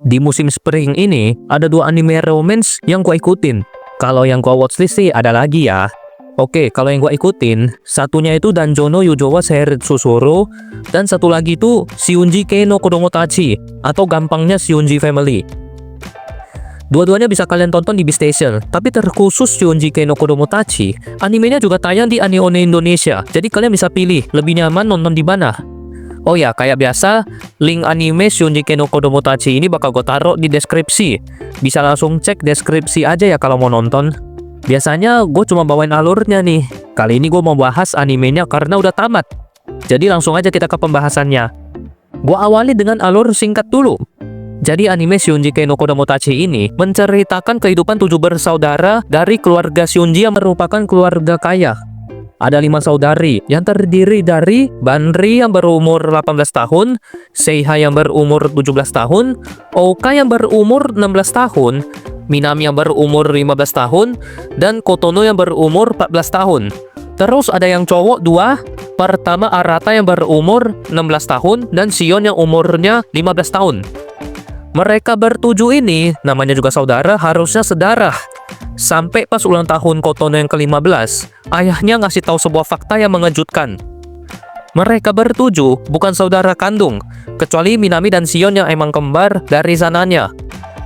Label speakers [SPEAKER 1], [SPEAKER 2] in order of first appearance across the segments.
[SPEAKER 1] Di musim spring ini, ada 2 anime romance yang gua ikutin. Kalau yang gua watchlist sih ada lagi ya. Oke, kalau yang gua ikutin, satunya itu Danjono Yujowa Seirit Susuru, dan satu lagi itu Shiunji Kei no Kodomotachi, atau gampangnya Shiunji Family. Dua-duanya bisa kalian tonton di Beastation, tapi terkhusus Shiunji Kei no Kodomotachi, animenya juga tayang di Anione Indonesia, jadi kalian bisa pilih lebih nyaman nonton di mana. Oh ya, kayak biasa, link anime Shiunji Kei no Kodomotachi ini bakal gue taruh di deskripsi. Bisa langsung cek deskripsi aja ya kalau mau nonton. Biasanya gue cuma bawain alurnya nih. Kali ini gue mau bahas animenya karena udah tamat. Jadi langsung aja kita ke pembahasannya. Gue awali dengan alur singkat dulu. Jadi anime Shiunji Kei no Kodomotachi ini menceritakan kehidupan 7 bersaudara dari keluarga Shiunji yang merupakan keluarga kaya. Ada 5 saudari yang terdiri dari Banri yang berumur 18 tahun, Seiha yang berumur 17 tahun, Ouka yang berumur 16 tahun, Minami yang berumur 15 tahun, dan Kotono yang berumur 14 tahun. Terus ada yang cowok 2, pertama Arata yang berumur 16 tahun, dan Shion yang umurnya 15 tahun. Mereka bertujuh ini, namanya juga saudara, harusnya sedarah. Sampai pas ulang tahun Kotono yang ke-15, ayahnya ngasih tahu sebuah fakta yang mengejutkan. Mereka bertujuh bukan saudara kandung, kecuali Minami dan Shion yang emang kembar dari sananya.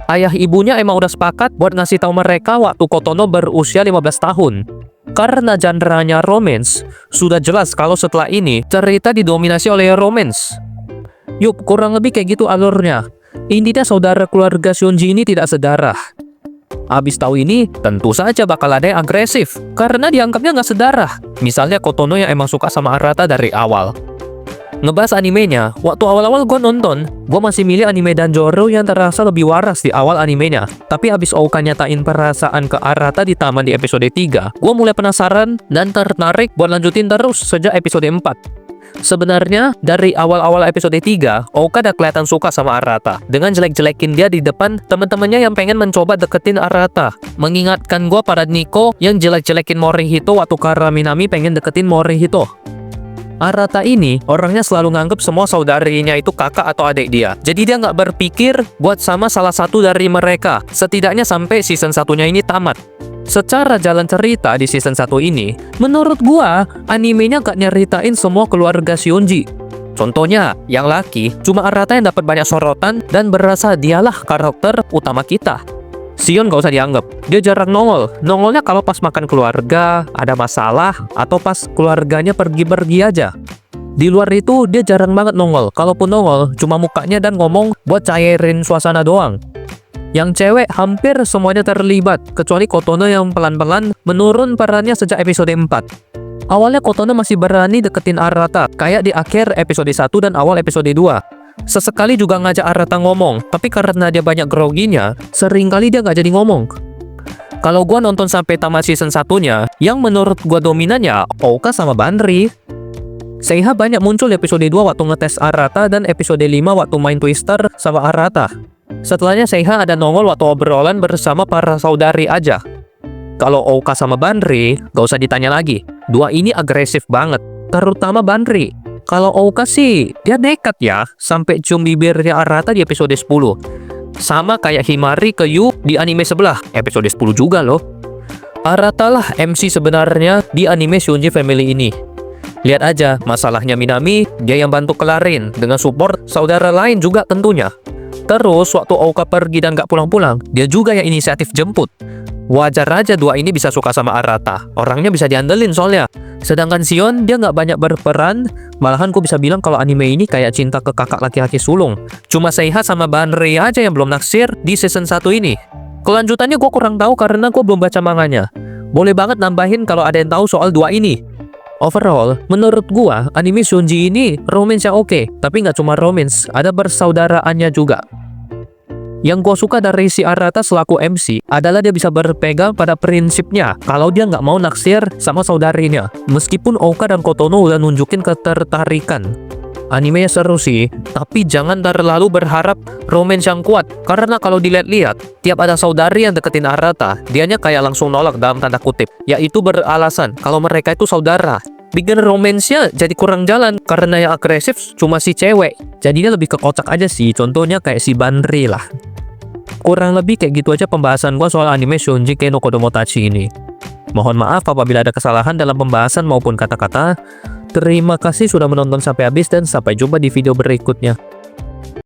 [SPEAKER 1] Ayah ibunya emang udah sepakat buat ngasih tahu mereka waktu Kotono berusia 15 tahun. Karena genre-nya romance, sudah jelas kalau setelah ini cerita didominasi oleh romance. Yup, kurang lebih kayak gitu alurnya. Intinya saudara keluarga Shiunji ini tidak sedarah. Abis tahu ini, tentu saja bakal ada yang agresif, karena dianggapnya nggak sedarah. Misalnya Kotono yang emang suka sama Arata dari awal. Ngebahas animenya, waktu awal-awal gue nonton, gue masih milih anime Danjoro yang terasa lebih waras di awal animenya. Tapi abis Ouka nyatain perasaan ke Arata di taman di episode 3, gue mulai penasaran dan tertarik buat lanjutin terus sejak episode 4. Sebenarnya, dari awal-awal episode 3, Ouka udah kelihatan suka sama Arata dengan jelek-jelekin dia di depan teman-temannya yang pengen mencoba deketin Arata. Mengingatkan gue pada Nico yang jelek-jelekin Morihito waktu Kara Minami pengen deketin Morihito. Arata ini orangnya selalu nganggep semua saudarinya itu kakak atau adik dia. Jadi dia nggak berpikir buat sama salah satu dari mereka, setidaknya sampai season satunya ini tamat. Secara jalan cerita di season 1 ini, menurut gua, animenya gak nyeritain semua keluarga Shiunji. Contohnya, yang laki, cuma Arata yang dapat banyak sorotan dan berasa dialah karakter utama kita. Shion gak usah dianggap, dia jarang nongol. Nongolnya kalau pas makan keluarga, ada masalah, atau pas keluarganya pergi-pergi aja. Di luar itu, dia jarang banget nongol. Kalaupun nongol, cuma mukanya dan ngomong buat cairin suasana doang. Yang cewek hampir semuanya terlibat, kecuali Kotono yang pelan-pelan menurun perannya sejak episode 4. Awalnya Kotono masih berani deketin Arata, kayak di akhir episode 1 dan awal episode 2. Sesekali juga ngajak Arata ngomong, tapi karena dia banyak groginya, seringkali dia nggak jadi ngomong. Kalau gua nonton sampai tamat season 1-nya, yang menurut gua dominannya Ouka sama Banri. Seiha banyak muncul di episode 2 waktu ngetes Arata dan episode 5 waktu main Twister sama Arata. Setelahnya Seiha ada nongol waktu obrolan bersama para saudari aja. Kalau Ouka sama Banri, gak usah ditanya lagi. Dua ini agresif banget, terutama Banri. Kalau Ouka sih, dia nekat ya, sampai cium bibirnya Arata di episode 10. Sama kayak Himari ke Yu di anime sebelah, episode 10 juga loh. Arata lah MC sebenarnya di anime Shiunji Family ini. Lihat aja, masalahnya Minami, dia yang bantu kelarin, dengan support saudara lain juga tentunya. Terus, waktu Ouka pergi dan gak pulang-pulang, dia juga yang inisiatif jemput. Wajar aja dua ini bisa suka sama Arata. Orangnya bisa diandelin soalnya. Sedangkan Shion, dia gak banyak berperan. Malahan ku bisa bilang kalau anime ini kayak cinta ke kakak laki-laki sulung. Cuma Seiha sama Banri aja yang belum naksir di season 1 ini. Kelanjutannya gue kurang tahu karena gue belum baca manganya. Boleh banget nambahin kalau ada yang tahu soal dua ini. Overall, menurut gua, anime Shiunji ini romance yang oke, tapi nggak cuma romance, ada bersaudaraannya juga. Yang gua suka dari si Arata selaku MC adalah dia bisa berpegang pada prinsipnya kalau dia nggak mau naksir sama saudarinya. Meskipun Ouka dan Kotono udah nunjukin ketertarikan. Animenya seru sih, tapi jangan terlalu berharap romance yang kuat. Karena kalau dilihat-lihat, tiap ada saudari yang deketin Arata, dianya kayak langsung nolak dalam tanda kutip. Yaitu beralasan kalau mereka itu saudara. Bikin romance-nya jadi kurang jalan, karena yang agresif cuma si cewek. Jadinya lebih ke kocak aja sih, contohnya kayak si Banri lah. kurang lebih kayak gitu aja pembahasan gua soal anime Shunji no Kodomodachi ini. Mohon maaf apabila ada kesalahan dalam pembahasan maupun kata-kata. Terima kasih sudah menonton sampai habis dan sampai jumpa di video berikutnya.